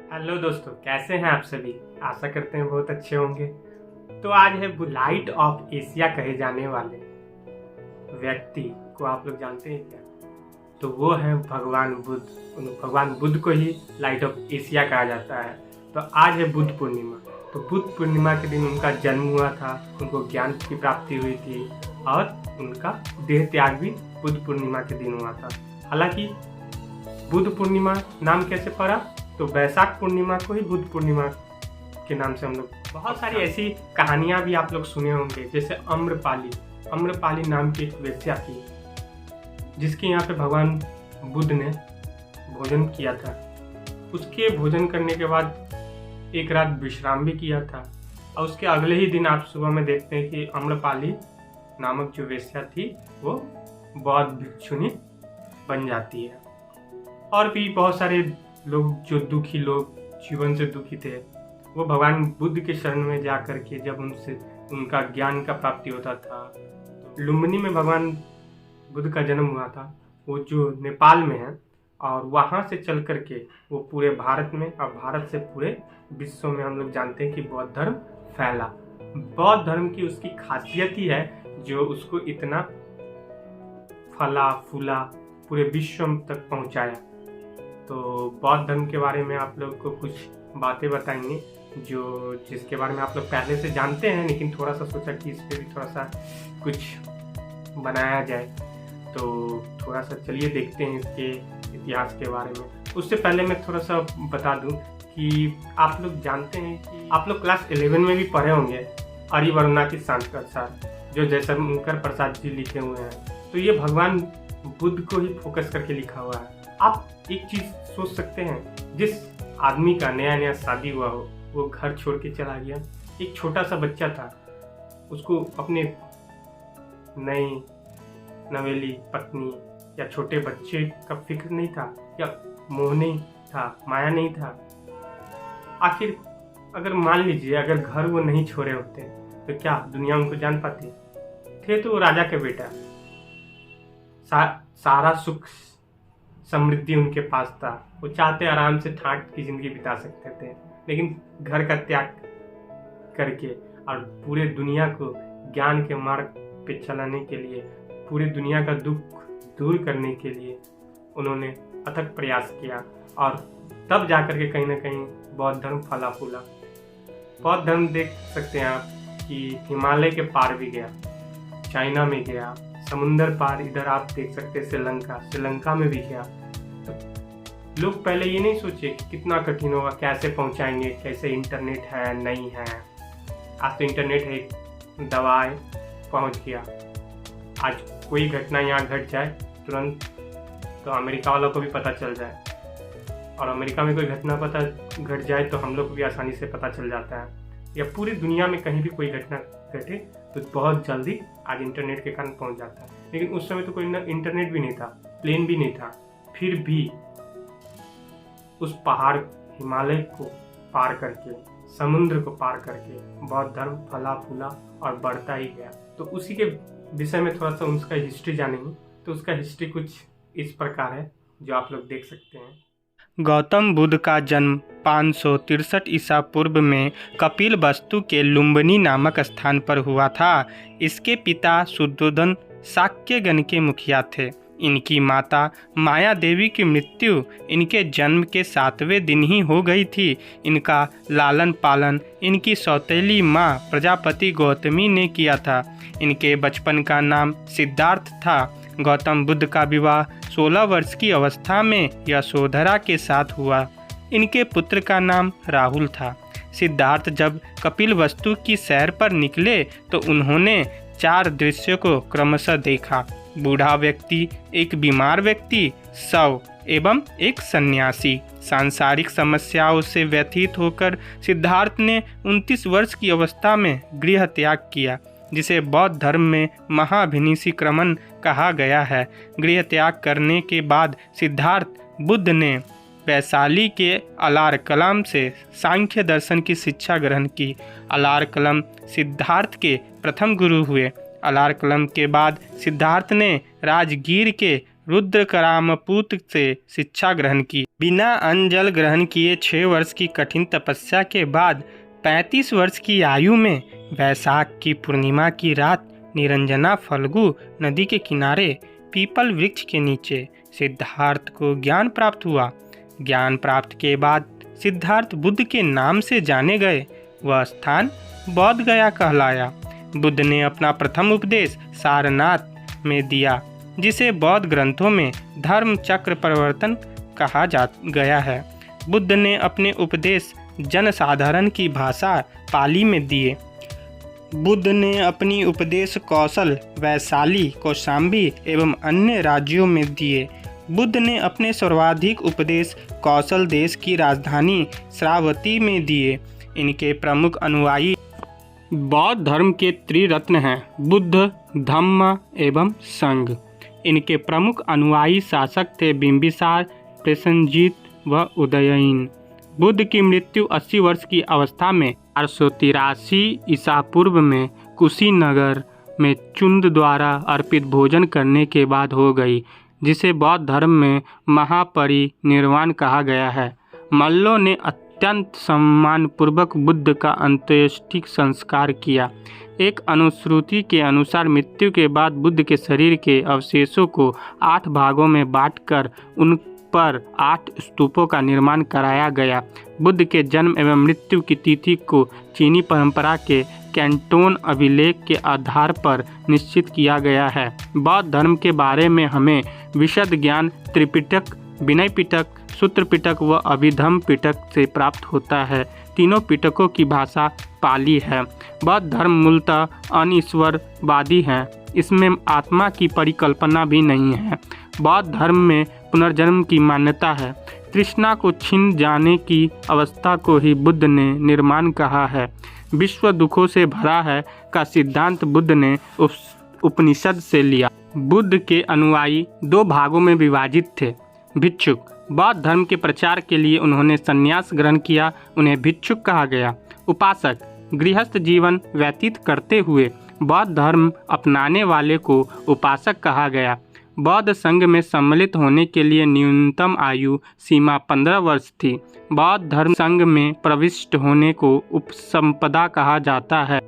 Hello दोस्तों, कैसे हैं आप सभी। आशा करते हैं बहुत अच्छे होंगे। तो आज है लाइट ऑफ एशिया कहे जाने वाले व्यक्ति को आप लोग जानते हैं क्या? तो वो है भगवान बुद्ध। भगवान बुद्ध को ही लाइट ऑफ एशिया कहा जाता है। तो आज है बुद्ध पूर्णिमा। तो बुद्ध पूर्णिमा के दिन उनका जन्म हुआ था, उनको ज्ञान की प्राप्ति हुई थी और उनका देह त्याग भी बुद्ध पूर्णिमा के दिन हुआ था। हालांकि बुद्ध पूर्णिमा नाम कैसे पड़ा? तो वैशाख पूर्णिमा को ही बुद्ध पूर्णिमा के नाम से हम लोग बहुत सारी ऐसी कहानियां भी आप लोग सुने होंगे, जैसे अम्रपाली नाम की एक वेश्या थी जिसके यहाँ पे भगवान बुद्ध ने भोजन किया था। उसके भोजन करने के बाद एक रात विश्राम भी किया था और उसके अगले ही दिन आप सुबह में देखते हैं कि अम्रपाली नामक जो वेश्या थी वो बौद्ध भिक्षुनी बन जाती है। और भी बहुत सारे लोग जो दुखी लोग जीवन से दुखी थे, वो भगवान बुद्ध के शरण में जा कर के जब उनसे उनका ज्ञान का प्राप्ति होता था। तो लुम्बिनी में भगवान बुद्ध का जन्म हुआ था, वो जो नेपाल में है, और वहाँ से चल कर के वो पूरे भारत में और भारत से पूरे विश्व में हम लोग जानते हैं कि बौद्ध धर्म फैला। बौद्ध धर्म की उसकी खासियत ही है जो उसको इतना फला फूला पूरे विश्व तक पहुँचाया। तो बौद्ध धर्म के बारे में आप लोग को कुछ बातें बताएंगे जिसके बारे में आप लोग पहले से जानते हैं, लेकिन थोड़ा सा सोचा कि इस पर भी थोड़ा सा कुछ बनाया जाए। तो थोड़ा सा चलिए देखते हैं इसके इतिहास के बारे में। उससे पहले मैं थोड़ा सा बता दूं कि आप लोग जानते हैं कि आप लोग क्लास 11 में भी पढ़े होंगे आर्यवर्णा की सांस्कृत जो जयशंकर प्रसाद जी लिखे हुए हैं। तो ये भगवान बुद्ध को ही फोकस करके लिखा हुआ है। आप एक चीज सोच सकते हैं, जिस आदमी का नया नया शादी हुआ हो वो घर छोड़ के चला गया। एक छोटा सा बच्चा था, उसको अपने नई नवेली पत्नी या छोटे बच्चे का फिक्र नहीं था, या मोह नहीं था, माया नहीं था। आखिर अगर मान लीजिए अगर घर वो नहीं छोड़े होते तो क्या दुनिया उनको जान पाती? थे तो वो राजा के बेटा, सारा सुख समृद्धि उनके पास था। वो चाहते आराम से ठाट की जिंदगी बिता सकते थे, लेकिन घर का त्याग करके और पूरे दुनिया को ज्ञान के मार्ग पे चलाने के लिए, पूरी दुनिया का दुख दूर करने के लिए उन्होंने अथक प्रयास किया। और तब जाकर के कहीं ना कहीं बौद्ध धर्म फला फूला। बौद्ध धर्म देख सकते हैं आप कि हिमालय के पार भी गया, चाइना में गया, समुंदर पार इधर आप देख सकते हैं श्रीलंका में भी गया। तो लोग पहले ये नहीं सोचे कि कितना कठिन होगा, कैसे पहुंचाएंगे, कैसे इंटरनेट है नहीं है। आज तो इंटरनेट है, एक दवाई पहुंच गया। आज कोई घटना यहाँ घट जाए तुरंत तो अमेरिका वालों को भी पता चल जाए, और अमेरिका में कोई घटना पता घट जाए तो हम लोग को भी आसानी से पता चल जाता है। या पूरी दुनिया में कहीं भी कोई घटना घटे तो बहुत जल्दी आज इंटरनेट के कारण पहुंच जाता है। लेकिन उस समय तो कोई इंटरनेट भी नहीं था, प्लेन भी नहीं था, फिर भी उस पहाड़ हिमालय को पार करके, समुद्र को पार करके बौद्ध धर्म फला फूला और बढ़ता ही गया। तो उसी के विषय में थोड़ा सा उसका हिस्ट्री जानेंगे। तो उसका हिस्ट्री कुछ इस प्रकार है जो आप लोग देख सकते हैं। गौतम बुद्ध का जन्म 563 ईसा पूर्व में कपिलवस्तु के लुम्बिनी नामक स्थान पर हुआ था। इसके पिता शुद्धोधन शाक्यगण के मुखिया थे। इनकी माता माया देवी की मृत्यु इनके जन्म के 7वें दिन ही हो गई थी। इनका लालन पालन इनकी सौतेली माँ प्रजापति गौतमी ने किया था। इनके बचपन का नाम सिद्धार्थ था। गौतम बुद्ध का विवाह 16 वर्ष की अवस्था में यशोधरा के साथ हुआ। इनके पुत्र का नाम राहुल था। सिद्धार्थ जब कपिलवस्तु की सैर पर निकले तो उन्होंने 4 दृश्यों को क्रमशः देखा। बूढ़ा व्यक्ति, एक बीमार व्यक्ति, शव एवं एक सन्यासी। सांसारिक समस्याओं से व्यथित होकर सिद्धार्थ ने 29 वर्ष की अवस्था में गृह त्याग किया, जिसे बौद्ध धर्म में महाभिनिष्क्रमण कहा गया है। गृह त्याग करने के बाद सिद्धार्थ बुद्ध ने वैशाली के अलार कलाम से सांख्य दर्शन की शिक्षा ग्रहण की। अलार कलम सिद्धार्थ के प्रथम गुरु हुए। अलार कलम के बाद सिद्धार्थ ने राजगीर के रुद्रकरामपूत से शिक्षा ग्रहण की। बिना अन्न जल ग्रहण किए 6 वर्ष की कठिन तपस्या के बाद 35 वर्ष की आयु में वैशाख की पूर्णिमा की रात निरंजना फल्गु नदी के किनारे पीपल वृक्ष के नीचे सिद्धार्थ को ज्ञान प्राप्त हुआ। ज्ञान प्राप्त के बाद सिद्धार्थ बुद्ध के नाम से जाने गए। वह स्थान बौद्ध गया कहलाया। बुद्ध ने अपना प्रथम उपदेश सारनाथ में दिया, जिसे बौद्ध ग्रंथों में धर्म चक्र प्रवर्तन कहा गया है। बुद्ध ने अपने उपदेश जनसाधारण की भाषा पाली में दिए। बुद्ध ने अपनी उपदेश कौशल, वैशाली, कौशाम्बी एवं अन्य राज्यों में दिए। बुद्ध ने अपने सर्वाधिक उपदेश कौशल देश की राजधानी श्रावती में दिए। इनके प्रमुख अनुयायी बौद्ध धर्म के त्रिरत्न हैं, बुद्ध, धम्म एवं संघ। इनके प्रमुख अनुयायी शासक थे बिंबिसार, प्रसेनजीत व उदयन। बुद्ध की मृत्यु 80 वर्ष की अवस्था में 483 ईसा पूर्व में कुशीनगर में चुंद द्वारा अर्पित भोजन करने के बाद हो गई, जिसे बौद्ध धर्म में महापरिनिर्वाण कहा गया है। मल्लों ने अत्यंत सम्मानपूर्वक बुद्ध का अंत्येष्टि संस्कार किया। एक अनुश्रुति के अनुसार मृत्यु के बाद बुद्ध के शरीर के अवशेषों को 8 भागों में बांटकर उन पर 8 स्तूपों का निर्माण कराया गया। बुद्ध के जन्म एवं मृत्यु की तिथि को चीनी परंपरा के कैंटोन अभिलेख के आधार पर निश्चित किया गया है। बौद्ध धर्म के बारे में हमें विशद ज्ञान त्रिपिटक, विनय पिटक, सूत्र पिटक व अभिधम्म पिटक से प्राप्त होता है। तीनों पिटकों की भाषा पाली है। बौद्ध धर्म मूलतः अनिश्वरवादी है। इसमें आत्मा की परिकल्पना भी नहीं है। बौद्ध धर्म में पुनर्जन्म की मान्यता है। तृष्णा को छिन जाने की अवस्था को ही बुद्ध ने निर्माण कहा है। विश्व दुखों से भरा है का सिद्धांत बुद्ध ने उपनिषद से लिया। बुद्ध के अनुयायी 2 भागों में विभाजित थे। भिक्षुक, बौद्ध धर्म के प्रचार के लिए उन्होंने संन्यास ग्रहण किया, उन्हें भिक्षुक कहा गया। उपासक, गृहस्थ जीवन व्यतीत करते हुए बौद्ध धर्म अपनाने वाले को उपासक कहा गया। बौद्ध संघ में सम्मिलित होने के लिए न्यूनतम आयु सीमा 15 वर्ष थी। बौद्ध धर्म संघ में प्रविष्ट होने को उपसंपदा कहा जाता है।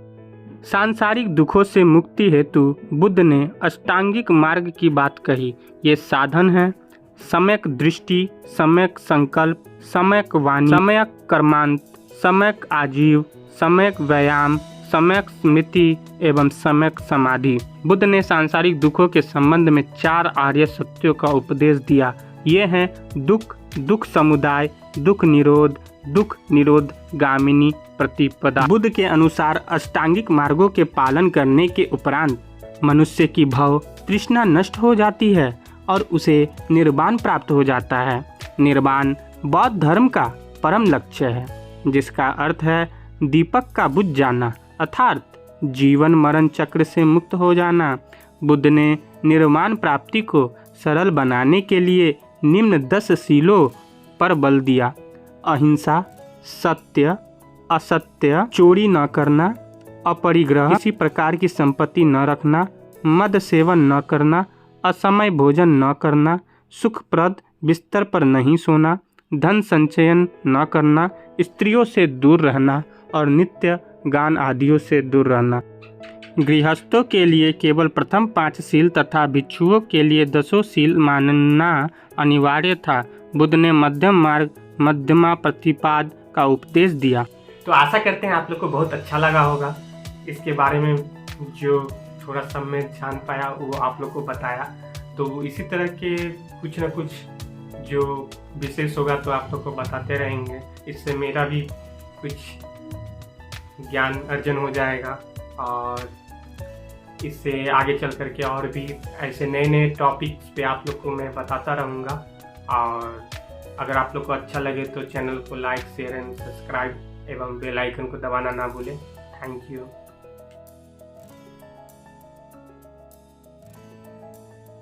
सांसारिक दुखों से मुक्ति हेतु बुद्ध ने अष्टांगिक मार्ग की बात कही। ये साधन हैं: सम्यक दृष्टि, सम्यक संकल्प, सम्यक वाणी, सम्यक कर्मांत, सम्यक आजीव, सम्यक व्यायाम, सम्यक स्मृति एवं सम्यक समाधि। बुद्ध ने सांसारिक दुखों के संबंध में 4 आर्य सत्यों का उपदेश दिया। ये हैं दुख, दुख समुदाय, दुख निरोध गामिनी प्रतिपदा। बुद्ध के अनुसार अष्टांगिक मार्गों के पालन करने के उपरांत मनुष्य की भव तृष्णा नष्ट हो जाती है और उसे निर्वाण प्राप्त हो जाता है। निर्वाण बौद्ध धर्म का परम लक्ष्य है, जिसका अर्थ है दीपक का बुझ जाना, अर्थात जीवन मरण चक्र से मुक्त हो जाना। बुद्ध ने निर्वाण प्राप्ति को सरल बनाने के लिए निम्न 10 शीलों पर बल दिया: अहिंसा, सत्य, असत्य, चोरी न करना, अपरिग्रह, किसी प्रकार की संपत्ति न रखना, मद सेवन न करना, असमय भोजन न करना, सुखप्रद बिस्तर पर नहीं सोना, धन संचयन न करना, स्त्रियों से दूर रहना और नित्य गान आदियों से दूर रहना। गृहस्थों के लिए केवल प्रथम 5 शील तथा भिक्षुओं के लिए 10 शील मानना अनिवार्य था। बुद्ध ने मध्यम मार्ग, मध्यमा प्रतिपाद का उपदेश दिया। तो आशा करते हैं आप लोग को बहुत अच्छा लगा होगा। इसके बारे में जो थोड़ा सा मैं जान पाया वो आप लोग को बताया। तो इसी तरह के कुछ न कुछ जो विशेष होगा तो आप लोग को बताते रहेंगे। इससे मेरा भी कुछ ज्ञान अर्जन हो जाएगा और इससे आगे चल करके और भी ऐसे नए नए टॉपिक्स पे आप लोग को मैं बताता रहूँगा। और अगर आप लोग को अच्छा लगे तो चैनल को लाइक, शेयर एंड सब्सक्राइब एवं बेल आइकन को दबाना ना भूलें। Thank you.